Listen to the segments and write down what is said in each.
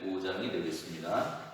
5장이 되겠습니다.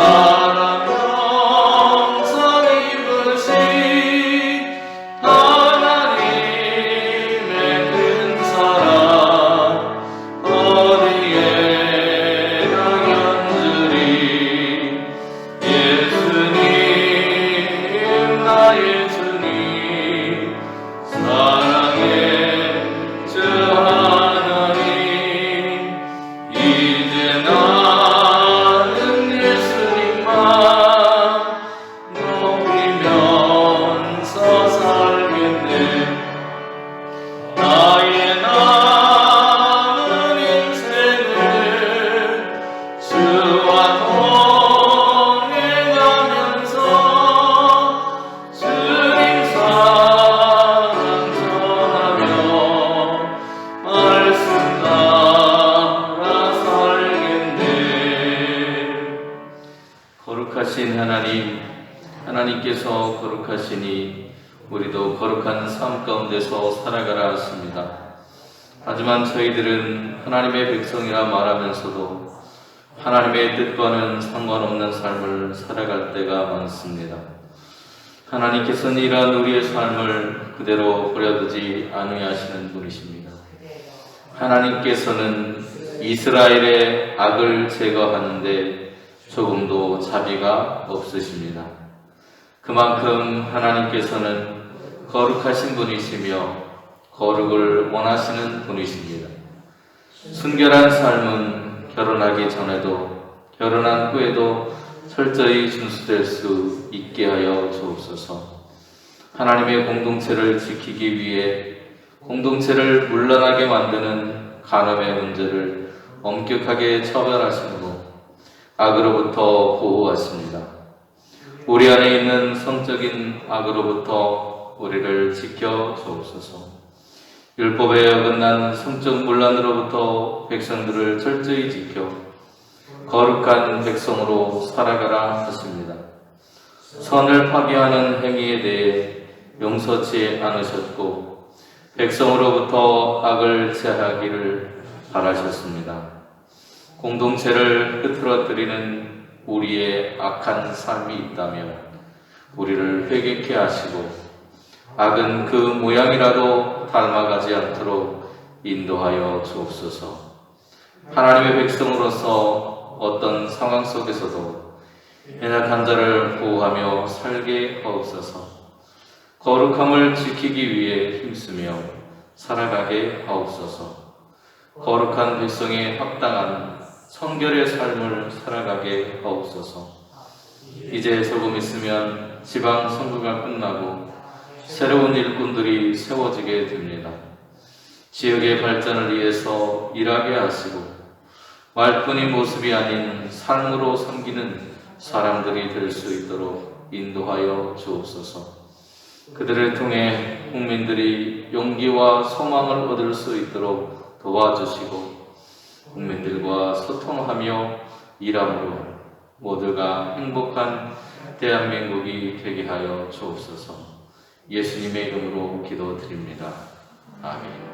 사랑 영생 입으신 하나님 거룩한 삶 가운데서 살아가라 하십니다. 하지만 저희들은 하나님의 백성이라 말하면서도 하나님의 뜻과는 상관없는 삶을 살아갈 때가 많습니다. 하나님께서는 이러한 우리의 삶을 그대로 버려두지 아니하시는 분이십니다. 하나님께서는 이스라엘의 악을 제거하는데 조금도 자비가 없으십니다. 그만큼 하나님께서는 거룩하신 분이시며 거룩을 원하시는 분이십니다. 순결한 삶은 결혼하기 전에도 결혼한 후에도 철저히 준수될 수 있게 하여 주옵소서. 하나님의 공동체를 지키기 위해 공동체를 문란하게 만드는 간음의 문제를 엄격하게 처벌하시고 악으로부터 보호하십니다. 우리 안에 있는 성적인 악으로부터 우리를 지켜 주옵소서. 율법에 어긋난 성적 문란으로부터 백성들을 철저히 지켜 거룩한 백성으로 살아가라 하십니다. 선을 파괴하는 행위에 대해 용서치 않으셨고 백성으로부터 악을 제하기를 바라셨습니다. 공동체를 흐트러뜨리는 우리의 악한 삶이 있다면 우리를 회개케 하시고 악은 그 모양이라도 닮아가지 않도록 인도하여 주옵소서. 하나님의 백성으로서 어떤 상황 속에서도 연약한 자를 보호하며 살게 하옵소서. 거룩함을 지키기 위해 힘쓰며 살아가게 하옵소서. 거룩한 백성에 합당한 성결의 삶을 살아가게 하옵소서. 이제 조금 있으면 지방 선거가 끝나고 새로운 일꾼들이 세워지게 됩니다. 지역의 발전을 위해서 일하게 하시고 말뿐인 모습이 아닌 삶으로 섬기는 사람들이 될 수 있도록 인도하여 주옵소서. 그들을 통해 국민들이 용기와 소망을 얻을 수 있도록 도와주시고 국민들과 소통하며 일함으로 모두가 행복한 대한민국이 되게 하여 주옵소서. 예수님의 이름으로 기도드립니다. 아멘.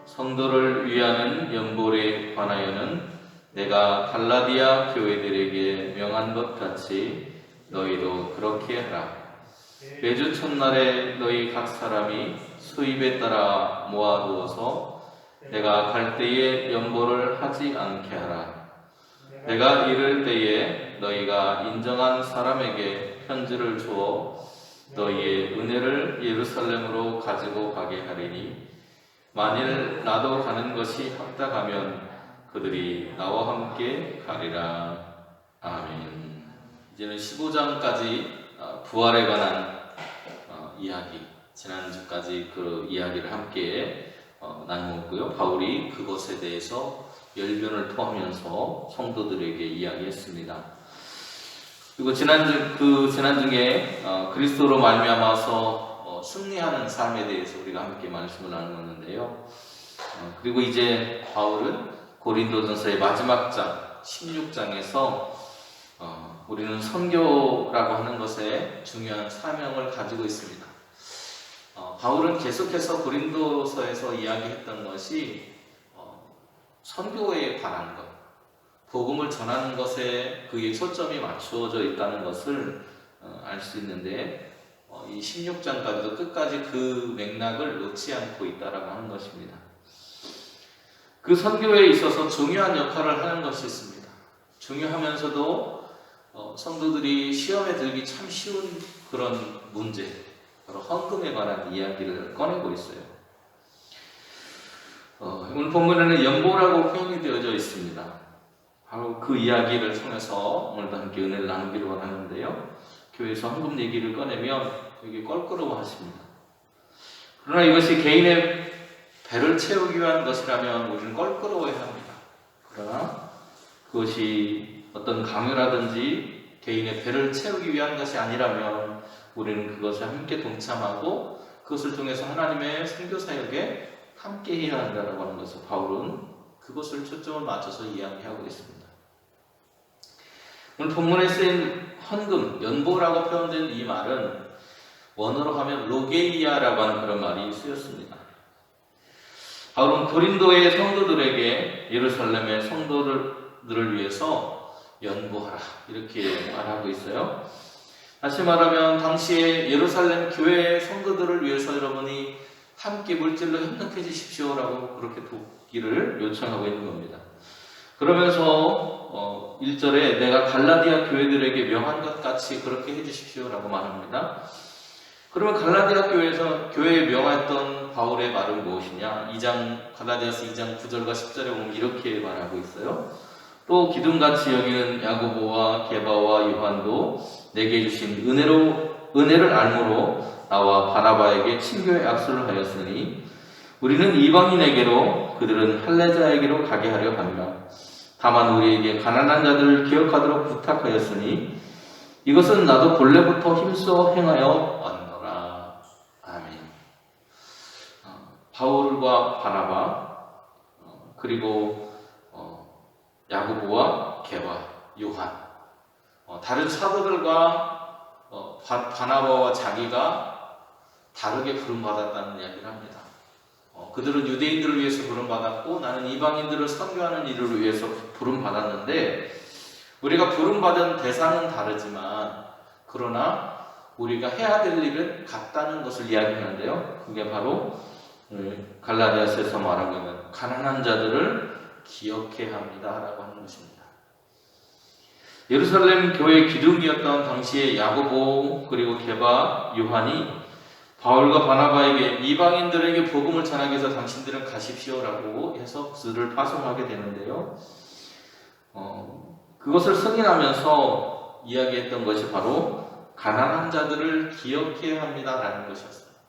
성도를 위하는 연보에 관하여는 내가 갈라디아 교회들에게 명한 것 같이 너희도 그렇게 하라. 매주 첫날에 너희 각 사람이 수입에 따라 모아두어서 내가 갈 때에 연보를 하지 않게 하라. 내가 이를 때에 너희가 인정한 사람에게 편지를 주어 너희의 은혜를 예루살렘으로 가지고 가게 하리니 만일 나도 가는 것이 합당하면 그들이 나와 함께 가리라. 아멘. 이제는 15장까지 부활에 관한 이야기, 지난주까지 그 이야기를 함께 나누었고요. 바울이 그것에 대해서 열변을 토하면서 성도들에게 이야기했습니다. 그리고 지난주에 그리스도로 말미암아서 승리하는 삶에 대해서 우리가 함께 말씀을 나누었는데요. 그리고 이제 바울은 고린도전서의 마지막 장 16장에서 우리는 선교라고 하는 것에 중요한 사명을 가지고 있습니다. 바울은 계속해서 고린도서에서 이야기했던 것이 선교에 관한 것, 복음을 전하는 것에 그의 초점이 맞추어져 있다는 것을 알 수 있는데 이 16장까지도 끝까지 그 맥락을 놓지 않고 있다라고 하는 것입니다. 그 선교에 있어서 중요한 역할을 하는 것이 있습니다. 중요하면서도 성도들이 시험에 들기 참 쉬운 그런 문제, 바로 헌금에 관한 이야기를 꺼내고 있어요. 오늘 본문에는 연보라고 표현이 되어져 있습니다. 바로 그 이야기를 통해서 오늘도 함께 은혜를 나누기를 원하는데요. 교회에서 헌금 얘기를 꺼내면 되게 껄끄러워 하십니다. 그러나 이것이 개인의 배를 채우기 위한 것이라면 우리는 껄끄러워해야 합니다. 그러나 그것이 어떤 강요라든지 개인의 배를 채우기 위한 것이 아니라면 우리는 그것에 함께 동참하고 그것을 통해서 하나님의 선교 사역에 함께 해야 한다고 하는 것을 바울은 그것을 초점을 맞춰서 이야기하고 있습니다. 오늘 본문에 쓰인 헌금, 연보라고 표현된 이 말은 원어로 하면 로게이아라고 하는 그런 말이 쓰였습니다. 바울은 고린도의 성도들에게 예루살렘의 성도들을 위해서 연보하라 이렇게 말하고 있어요. 다시 말하면 당시에 예루살렘 교회의 성도들을 위해서 여러분이 함께 물질로 협력해주십시오라고 그렇게 돕기를 요청하고 있는 겁니다. 그러면서 1절에 내가 갈라디아 교회들에게 명한 것 같이 그렇게 해주십시오라고 말합니다. 그러면 갈라디아 교회에 명했던 바울의 말은 무엇이냐? 갈라디아서 2장 9절과 10절에 보면 이렇게 말하고 있어요. 또 기둥같이 여기는 야고보와 게바와 요한도 내게 주신 은혜를 알므로 나와 바나바에게 친교의 악수를 하였으니 우리는 이방인에게로 그들은 할례자에게로 가게 하려 합니다. 다만 우리에게 가난한 자들을 기억하도록 부탁하였으니 이것은 나도 본래부터 힘써 행하여 왔노라. 아멘. 바울과 바나바 그리고 야고보와 게바, 요한 다른 사도들과 바나바와 자기가 다르게 부름받았다는 이야기를 합니다. 그들은 유대인들을 위해서 부름받았고 나는 이방인들을 선교하는 일을 위해서 부름받았는데 우리가 부름받은 대상은 다르지만 그러나 우리가 해야 될 일은 같다는 것을 이야기하는데요. 그게 바로 갈라디아서에서 말하고 있는 가난한 자들을 기억해야 합니다 라고 하는 것입니다. 예루살렘 교회의 기둥이었던 당시의 야고보 그리고 게바, 요한이 바울과 바나바에게 이방인들에게 복음을 전하기 위해서 당신들은 가십시오라고 해서 그들을 파송하게 되는데요. 그것을 승인하면서 이야기했던 것이 바로 가난한 자들을 기억해야 합니다라는 것이었습니다.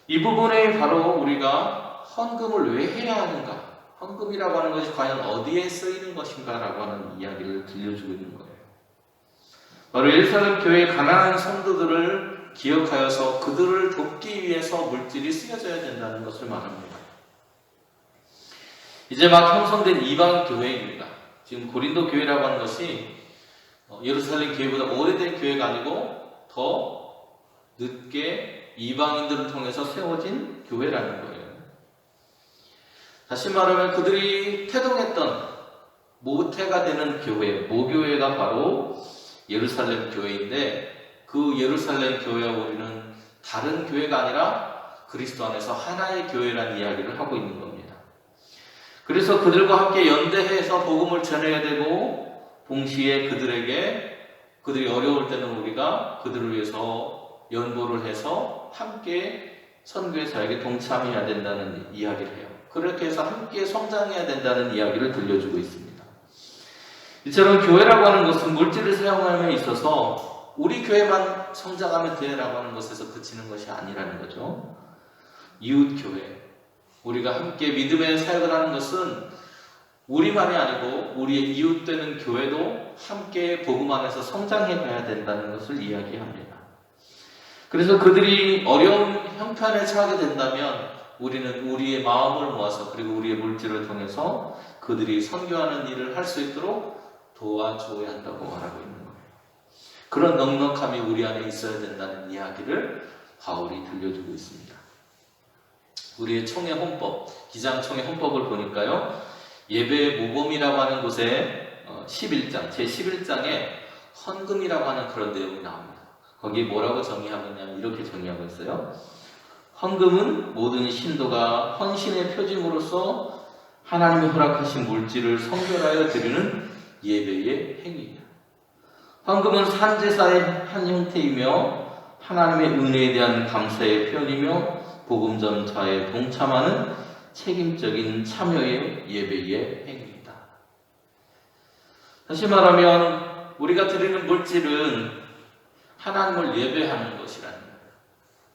이 부분에 바로 우리가 헌금을 왜 해야 하는가? 헌금이라고 하는 것이 과연 어디에 쓰이는 것인가라고 하는 이야기를 들려주고 있는 거예요. 바로 예루살렘 교회의 가난한 성도들을 기억하여서 그들을 돕기 위해서 물질이 쓰여져야 된다는 것을 말합니다. 이제 막 형성된 이방 교회입니다. 지금 고린도 교회라고 하는 것이 예루살렘 교회보다 오래된 교회가 아니고 더 늦게 이방인들을 통해서 세워진 교회라는 거예요. 다시 말하면 그들이 태동했던 모태가 되는 교회, 모교회가 바로 예루살렘 교회인데 그 예루살렘 교회와 우리는 다른 교회가 아니라 그리스도 안에서 하나의 교회라는 이야기를 하고 있는 겁니다. 그래서 그들과 함께 연대해서 복음을 전해야 되고 동시에 그들이 어려울 때는 우리가 그들을 위해서 연보를 해서 함께 선교의 사역에 동참해야 된다는 이야기를 해요. 그렇게 해서 함께 성장해야 된다는 이야기를 들려주고 있습니다. 이처럼 교회라고 하는 것은 물질을 사용함에 있어서 우리 교회만 성장하면 돼라고 하는 것에서 그치는 것이 아니라는 거죠. 이웃교회, 우리가 함께 믿음의 사역을 하는 것은 우리만이 아니고 우리의 이웃되는 교회도 함께 복음 안에서 성장해 가야 된다는 것을 이야기합니다. 그래서 그들이 어려운 형편에 처하게 된다면 우리는 우리의 마음을 모아서 그리고 우리의 물질을 통해서 그들이 선교하는 일을 할 수 있도록 도와줘야 한다고 말하고 있는 거예요. 그런 넉넉함이 우리 안에 있어야 된다는 이야기를 바울이 들려주고 있습니다. 우리의 총회 헌법, 기장총회 헌법을 보니까요, 예배 모범이라고 하는 곳에 11장, 제11장에 헌금이라고 하는 그런 내용이 나옵니다. 거기에 뭐라고 정의하고 있냐면 이렇게 정의하고 있어요. 헌금은 모든 신도가 헌신의 표징으로서 하나님이 허락하신 물질을 성결하여 드리는 예배의 행위입니다. 헌금은 산제사의 한 형태이며 하나님의 은혜에 대한 감사의 표현이며 복음 전파에 동참하는 책임적인 참여의 예배의 행위입니다. 다시 말하면 우리가 드리는 물질은 하나님을 예배하는 것이라는 거예요.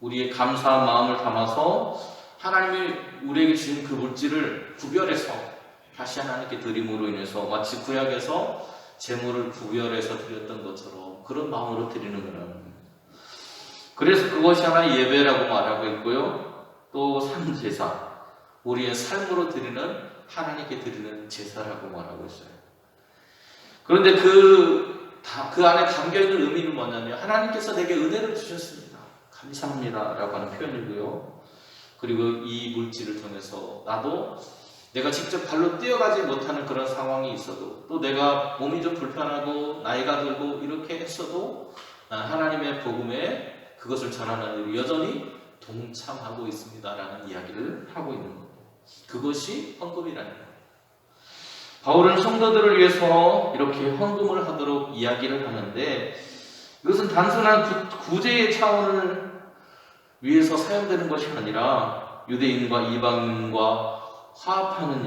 우리의 감사한 마음을 담아서 하나님이 우리에게 주신 그 물질을 구별해서 다시 하나님께 드림으로 인해서 마치 구약에서 제물을 구별해서 드렸던 것처럼 그런 마음으로 드리는 거라는 겁니다. 그래서 그것이 하나의 예배라고 말하고 있고요. 또 상제사, 우리의 삶으로 드리는 하나님께 드리는 제사라고 말하고 있어요. 그런데 그 안에 담겨있는 의미는 뭐냐면 하나님께서 내게 은혜를 주셨습니다. 감사합니다 라고 하는 표현이고요. 그리고 이 물질을 통해서 나도 내가 직접 발로 뛰어가지 못하는 그런 상황이 있어도 또 내가 몸이 좀 불편하고 나이가 들고 이렇게 했어도 하나님의 복음에 그것을 전하는 일을 여전히 동참하고 있습니다 라는 이야기를 하고 있는 겁니다. 그것이 헌금이라는 거예요. 바울은 성도들을 위해서 이렇게 헌금을 하도록 이야기를 하는데 이것은 단순한 구제의 차원을 위해서 사용되는 것이 아니라 유대인과 이방인과 화합하는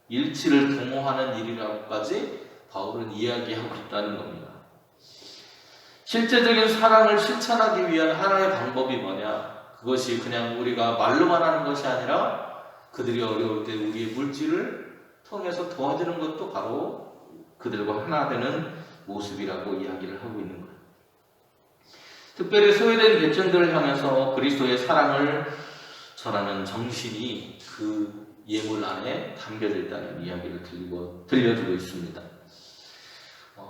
일, 일치를 도모하는 일이라고까지 바울은 이야기하고 있다는 겁니다. 실제적인 사랑을 실천하기 위한 하나의 방법이 뭐냐? 그것이 그냥 우리가 말로만 하는 것이 아니라 그들이 어려울 때 우리의 물질을 통해서 도와주는 것도 바로 그들과 하나 되는 모습이라고 이야기를 하고 있는 거예요. 특별히 소외된 계층들을 향해서 그리스도의 사랑을 전하는 정신이 그 예물 안에 담겨져 있다는 이야기를 들려주고 있습니다.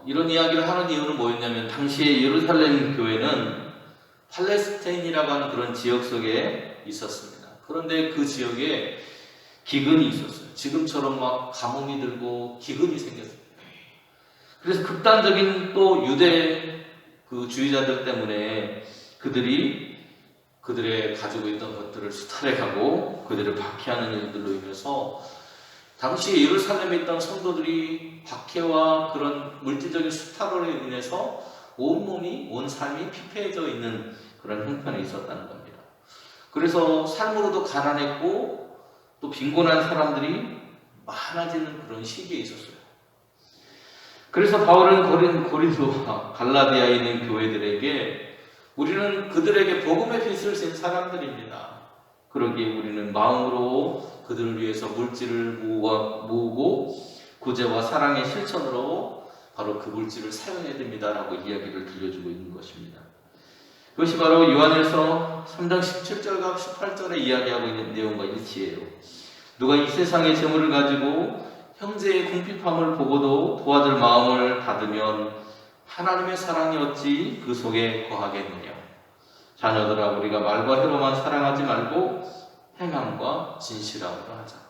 이런 이야기를 하는 이유는 뭐였냐면 당시에 예루살렘 교회는 팔레스타인이라고 하는 그런 지역 속에 있었습니다. 그런데 그 지역에 기근이 있었어요. 지금처럼 막 가뭄이 들고 기근이 생겼어요. 그래서 극단적인 또 유대 그 주의자들 때문에 그들의 가지고 있던 것들을 수탈해가고 그들을 박해하는 일들로 인해서 당시 예루살렘에 있던 성도들이 박해와 그런 물질적인 수탈로 인해서 온몸이, 온 삶이 피폐해져 있는 그런 형편에 있었다는 겁니다. 그래서 삶으로도 가난했고 또 빈곤한 사람들이 많아지는 그런 시기에 있었어요. 그래서 바울은 고린도와 갈라디아에 있는 교회들에게 우리는 그들에게 복음의 빛을 진 사람들입니다. 그러기에 우리는 마음으로 그들을 위해서 물질을 모으고 구제와 사랑의 실천으로 바로 그 물질을 사용해야 됩니다라고 이야기를 들려주고 있는 것입니다. 그것이 바로 요한일서 3장 17절과 18절에 이야기하고 있는 내용과 일치해요. 누가 이 세상의 재물을 가지고 형제의 궁핍함을 보고도 도와줄 마음을 받으면 하나님의 사랑이 어찌 그 속에 거하겠느냐. 자녀들아 우리가 말과 혀로만 사랑하지 말고 행함과 진실함으로 하자.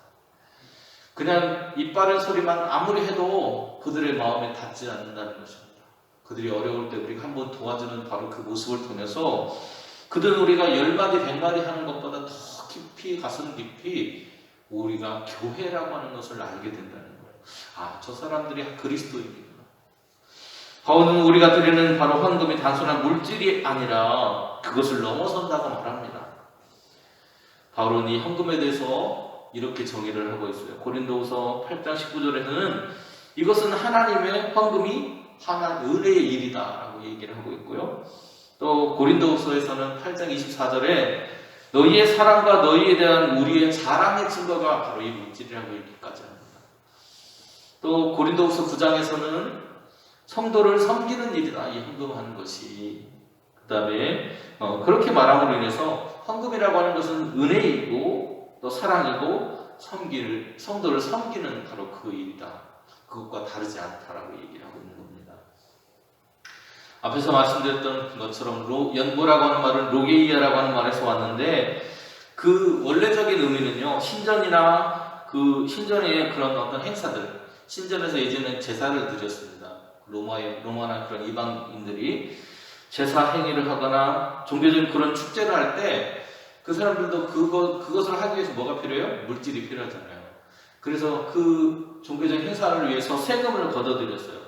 그냥 입 바른 소리만 아무리 해도 그들의 마음에 닿지 않는다는 것입니다. 그들이 어려울 때 우리가 한번 도와주는 바로 그 모습을 통해서 그들은 우리가 10마디 100마디 하는 것보다 더 깊이 가슴 깊이 우리가 교회라고 하는 것을 알게 된다는 거예요. 아, 저 사람들이 그리스도인이구나. 바울은 우리가 드리는 바로 헌금이 단순한 물질이 아니라 그것을 넘어선다고 말합니다. 바울은 이 헌금에 대해서 이렇게 정의를 하고 있어요. 고린도후서 8장 19절에서는 이것은 하나님의 헌금이 은혜의 일이다라고 얘기를 하고 있고요. 또 고린도후서에서는 8장 24절에 너희의 사랑과 너희에 대한 우리의 자랑의 증거가 바로 이 물질이라고 얘기까지 합니다. 또 고린도후서 9장에서는 성도를 섬기는 일이다, 이 헌금하는 것이. 그 다음에 그렇게 말함으로 인해서 헌금이라고 하는 것은 은혜이고 또 사랑이고 성도를 섬기는 바로 그 일이다. 그것과 다르지 않다라고 얘기를 하고 있는 겁니다. 앞에서 말씀드렸던 것처럼 연보라고 하는 말은 로게이아라고 하는 말에서 왔는데 그 원래적인 의미는요, 신전의 그런 어떤 행사들, 신전에서 예전에 제사를 드렸습니다. 로마나 그런 이방인들이 제사 행위를 하거나 종교적인 그런 축제를 할 때 그 사람들도 그것을 하기 위해서 뭐가 필요해요? 물질이 필요하잖아요. 그래서 그 종교적인 행사를 위해서 세금을 걷어들였어요.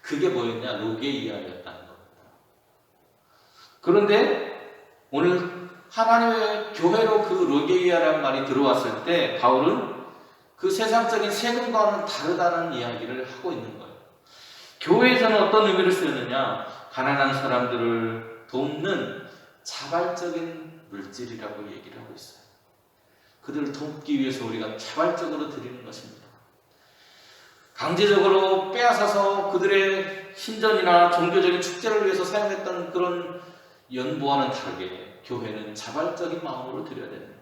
그게 뭐였냐? 로게이아였다는 겁니다. 그런데 오늘 하나님의 교회로 그 로게이아라는 말이 들어왔을 때 바울은 그 세상적인 세금과는 다르다는 이야기를 하고 있는 거예요. 교회에서는 어떤 의미를 쓰느냐? 가난한 사람들을 돕는 자발적인 물질이라고 얘기를 하고 있어요. 그들을 돕기 위해서 우리가 자발적으로 드리는 것입니다. 강제적으로 빼앗아서 그들의 신전이나 종교적인 축제를 위해서 사용했던 그런 연보와는 다르게 교회는 자발적인 마음으로 드려야 됩니다.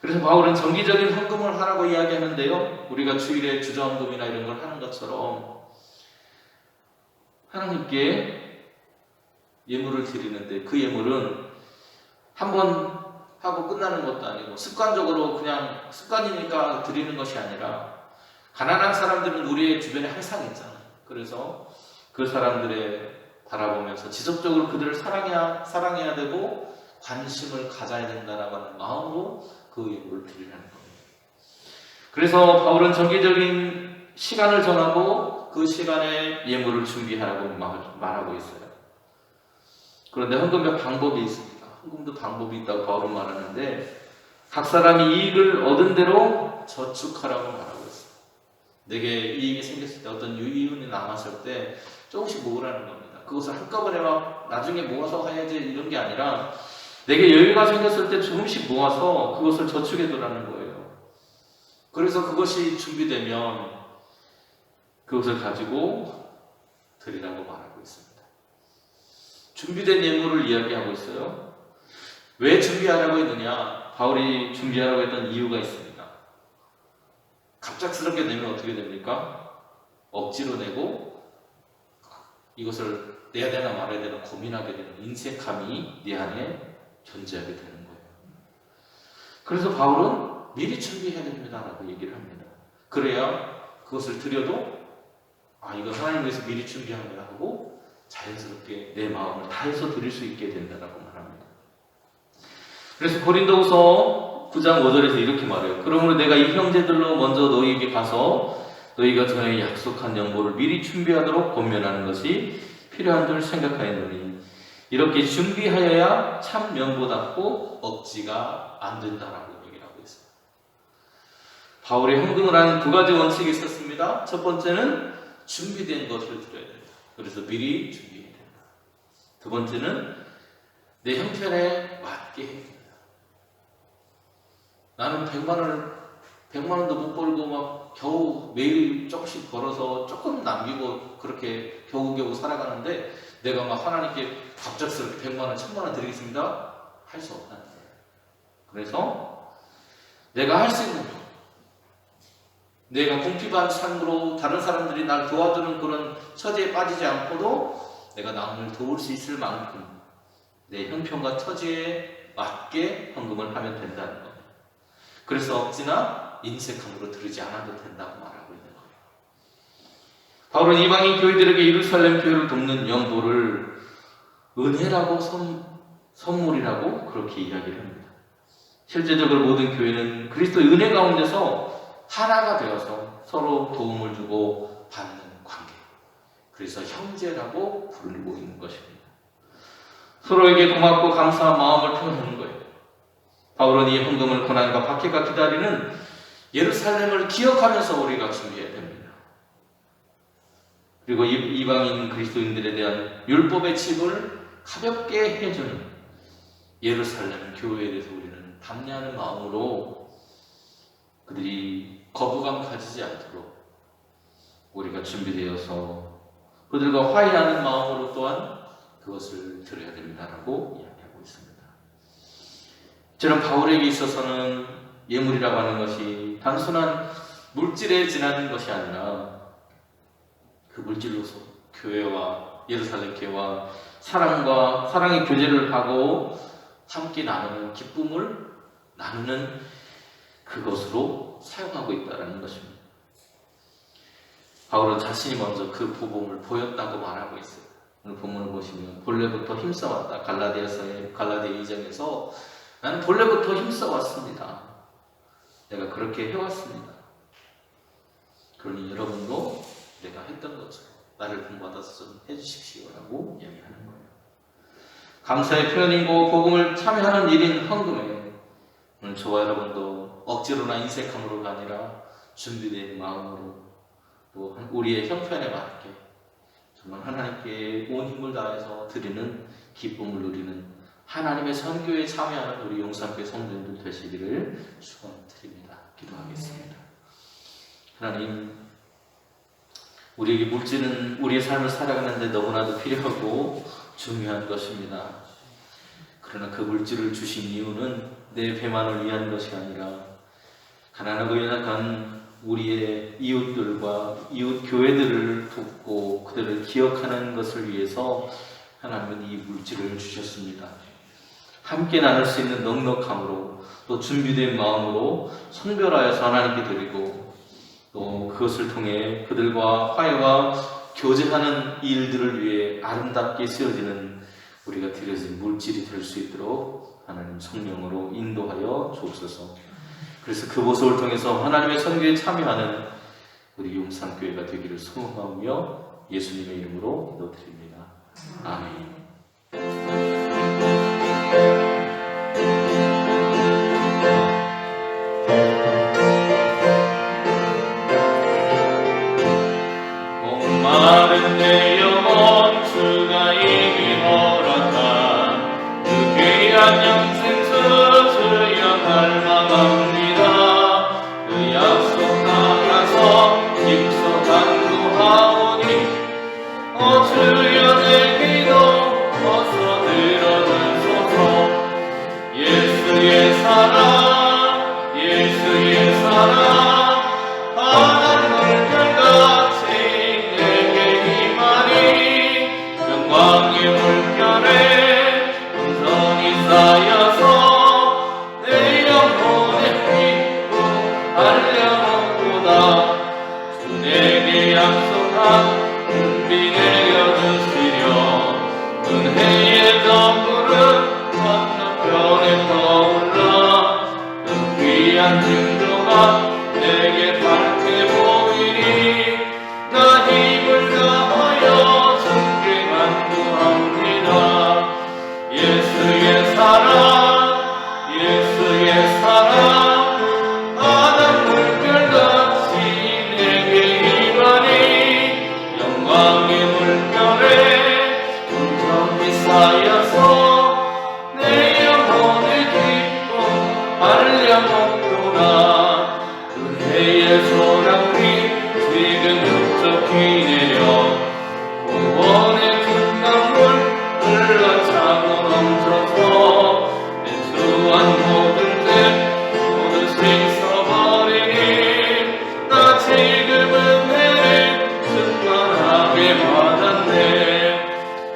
그래서 바울은 정기적인 헌금을 하라고 이야기하는데요. 우리가 주일에 주저헌금이나 이런 걸 하는 것처럼 하나님께 예물을 드리는데 그 예물은 한 번 하고 끝나는 것도 아니고 습관적으로 그냥 습관이니까 드리는 것이 아니라 가난한 사람들은 우리의 주변에 항상 있잖아요. 그래서 그 사람들의 바라보면서 지속적으로 그들을 사랑해야 되고 관심을 가져야 된다라고 하는 마음으로 그 예물을 드리라는 겁니다. 그래서 바울은 정기적인 시간을 정하고 그 시간에 예물을 준비하라고 말하고 있어요. 그런데 헌금의 방법이 있습니다. 헌금도 방법이 있다고 바울은 말하는데 각 사람이 이익을 얻은 대로 저축하라고 말하고 있어요. 내게 이익이 생겼을 때 어떤 유익이 남았을 때 조금씩 모으라는 겁니다. 그것을 한꺼번에 막 나중에 모아서 해야지 이런 게 아니라 내게 여유가 생겼을 때 조금씩 모아서 그것을 저축해 두라는 거예요. 그래서 그것이 준비되면 그것을 가지고 드리라고 말하고 있습니다. 준비된 예물을 이야기하고 있어요. 왜 준비하라고 했느냐? 바울이 준비하라고 했던 이유가 있습니다. 갑작스럽게 내면 어떻게 됩니까? 억지로 내고 이것을 내야 되나 말아야 되나 고민하게 되는 인색함이 내 안에 존재하게 되는 거예요. 그래서 바울은 미리 준비해야 됩니다라고 얘기를 합니다. 그래야 그것을 드려도 이건 하나님 위해서 미리 준비합니다 하고 자연스럽게 내 마음을 다해서 드릴 수 있게 된다라고 말합니다. 그래서 고린도후서 9장 5절에서 이렇게 말해요. 그러므로 내가 이 형제들로 먼저 너희에게 가서 너희가 전에 약속한 연보를 미리 준비하도록 권면하는 것이 필요한 줄 생각하였노니 이렇게 준비하여야 참 면보답고 억지가 안 된다라고 얘기를 하고 있어요. 바울이 헌금을 하는 두 가지 원칙이 있었습니다. 첫 번째는 준비된 것을 드려야 된다. 그래서 미리 준비해야 된다. 두 번째는 내 형편에 맞게 해야 된다. 나는 100만 원도 못 벌고 막 겨우 매일 조금씩 벌어서 조금 남기고 그렇게 겨우겨우 살아가는데 내가 막 하나님께 갑작스럽게 100만 원, 1000만 원 드리겠습니다. 할 수 없다는 거예요. 그래서 내가 할 수 있는 것, 내가 궁핍한상으로 다른 사람들이 날 도와주는 그런 처지에 빠지지 않고도 내가 남을 도울 수 있을 만큼 내 형편과 처지에 맞게 헌금을 하면 된다는 겁니다. 그래서 억지나 인색함으로 드리지 않아도 된다고 말하고 있는 거예요. 바울은 이방인 교회들에게 예루살렘 교회를 돕는 연보를 은혜라고 선물이라고 그렇게 이야기를 합니다. 실제적으로 모든 교회는 그리스도의 은혜 가운데서 하나가 되어서 서로 도움을 주고 받는 관계, 그래서 형제라고 부르고 있는 것입니다. 서로에게 고맙고 감사한 마음을 표현하는 거예요. 바울은 이 헌금을 고난과 박해가 기다리는 예루살렘을 기억하면서 우리가 준비해야 됩니다. 그리고 이방인 그리스도인들에 대한 율법의 칩을 가볍게 해주는 예루살렘 교회에 대해서 우리는 담대하는 마음으로 그들이 거부감 가지지 않도록 우리가 준비되어서 그들과 화해하는 마음으로 또한 그것을 드려야 됩니다라고 이야기하고 있습니다. 저는 바울에게 있어서는 예물이라고 하는 것이 단순한 물질에 지나는 것이 아니라 그 물질로서 교회와 예루살렘 교회와 사랑의 교제를 하고 함께 나누는 기쁨을 나누는 그것으로 사용하고 있다는 것입니다. 바울은 자신이 먼저 그 복음을 보였다고 말하고 있어요. 오늘 본문을 보시면 본래부터 힘써왔다. 갈라디아 2장에서 나는 본래부터 힘써왔습니다. 내가 그렇게 해왔습니다. 그러니 여러분도 내가 했던 것처럼 나를 본받아서 좀 해주십시오라고 이야기하는 거예요. 감사의 표현이고 복음을 참여하는 일인 헌금에 오늘 저와 여러분도 억지로나 인색함으로가 아니라 준비된 마음으로 또 우리의 형편에 맞게 정말 하나님께 온 힘을 다해서 드리는 기쁨을 누리는 하나님의 선교에 참여하는 우리 용산교회 성도님들 되시기를 축원드립니다. 기도하겠습니다. 하나님, 우리에게 물질은 우리의 삶을 살아가는 데 너무나도 필요하고 중요한 것입니다. 그러나 그 물질을 주신 이유는 내 배만을 위한 것이 아니라 가난하고 연약한 우리의 이웃들과 이웃 교회들을 돕고 그들을 기억하는 것을 위해서 하나님은 이 물질을 주셨습니다. 함께 나눌 수 있는 넉넉함으로 또 준비된 마음으로 선별하여서 하나님께 드리고 또 그것을 통해 그들과 화해와 교제하는 일들을 위해 아름답게 쓰여지는 우리가 드려진 물질이 될 수 있도록 하나님 성령으로 인도하여 주옵소서. 그래서 그 모습을 통해서 하나님의 선교에 참여하는 우리 용산교회가 되기를 소원하며 예수님의 이름으로 기도드립니다. 아멘. 목마른 내 영혼 주가 이미 허락한 그 귀한 영생 수주여 갈망합니다. 그 약속 따라서 입소간 구하오니 주여 내 기도 어서 들어주소서. 예수의 사랑 예수의 사랑 영광의 물결에 음성이 쌓여서 내 영혼의 기쁨 알려먹구나. 주 내게 약속한 은비 내려주시려 은혜의 저물은 건너편에 떠올라. 그 귀한 증거가 내게 밝게 보이니 나 힘을 다하여 예수의 사랑 예수의 사랑 바다 물결같이 내게 임하니 영광의 물결에 온전히 쌓여서 내 영혼의 기쁨 알려먹도다. 은혜의 소량이 지금 흡족히 내려 구원의 큰 강물 흘러차고 넘쳐서 내 주한 모든 죄 모두 씻어버리니 나 지금 은혜를 충만하게 받았네.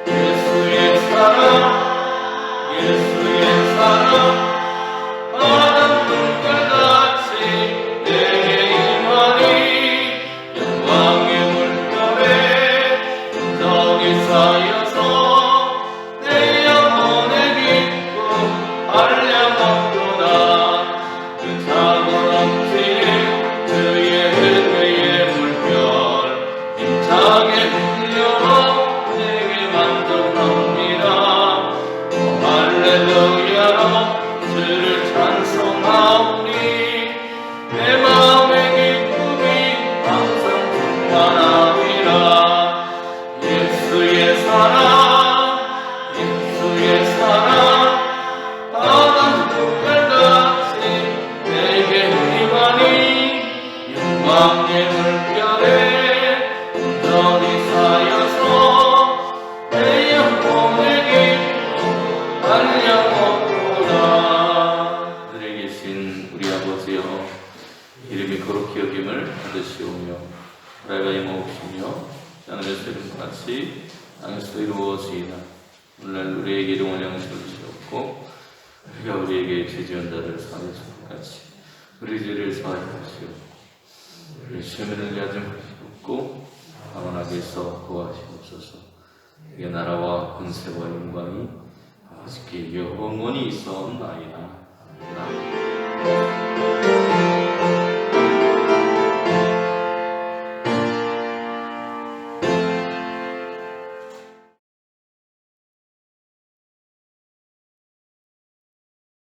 예수의 사랑 예수의 사랑 바다 물결같이 내게 임하니 영광의 물결에 온전히 쌓여서 그 차고 넘치는 주의 은혜의 물결 힘차게 흘려 내게 만족합니다. 할렐루야로 주를 찬송하오니 내 마음의 기쁨이 항상 충만하리라. 예수의 사랑 예수의 사랑 영광의 물결에 온전히 쌓여서 내 영혼의 기쁨 알려먹구나. 하늘에 계신 우리 아버지여 이름이 거룩히 여김을 받으시오며 나라가 임하옵시며 하늘에서 이름같이 땅에서도 이루어지이다. 오늘날 우리에게 일용할 양식을 주시옵고 우리가 우리에게 죄 지은 자를 사하여 준 것 같이 우리 죄를 사하여 주시옵고 우리 시험에 들게 하지 마시옵고 다만 악에서 구하시옵소서. 이게 나라와 권세와 영광이 아버지께 영원히 있사옵나이다. 아멘.